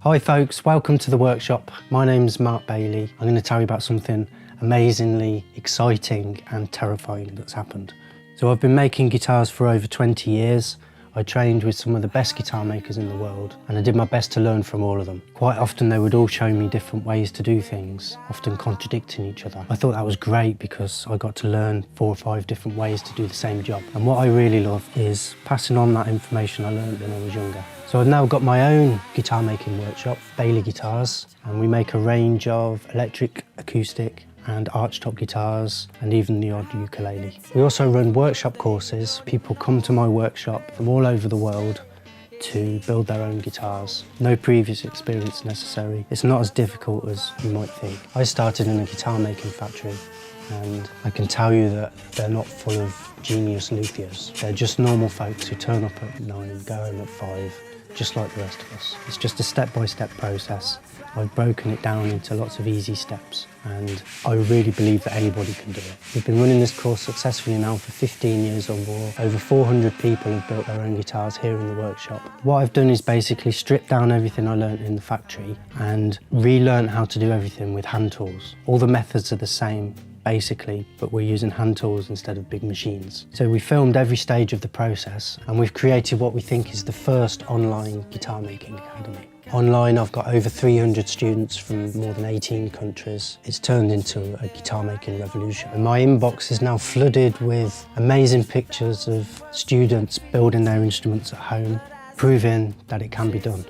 Hi folks, welcome to the workshop. My name's Mark Bailey. I'm going to tell you about something amazingly exciting and terrifying that's happened. So I've been making guitars for over 20 years. I trained with some of the best guitar makers in the world and I did my best to learn from all of them. Quite often they would all show me different ways to do things, often contradicting each other. I thought that was great because I got to learn 4 or 5 different ways to do the same job. And what I really love is passing on that information I learned when I was younger. So I've now got my own guitar making workshop, Bailey Guitars, and we make a range of electric, acoustic and archtop guitars and even the odd ukulele. We also run workshop courses. People come to my workshop from all over the world to build their own guitars. No previous experience necessary. It's not as difficult as you might think. I started in a guitar making factory and I can tell you that they're not full of genius luthiers. They're just normal folks who turn up at 9, go home at 5, just like the rest of us. It's just a step-by-step process. I've broken it down into lots of easy steps and I really believe that anybody can do it. We've been running this course successfully now for 15 years or more. Over 400 people have built their own guitars here in the workshop. What I've done is basically strip down everything I learned in the factory and relearn how to do everything with hand tools. All the methods are the same basically, but we're using hand tools instead of big machines. So we filmed every stage of the process and we've created what we think is the first online guitar making academy. Online I've got over 300 students from more than 18 countries. It's turned into a guitar making revolution. And my inbox is now flooded with amazing pictures of students building their instruments at home, proving that it can be done.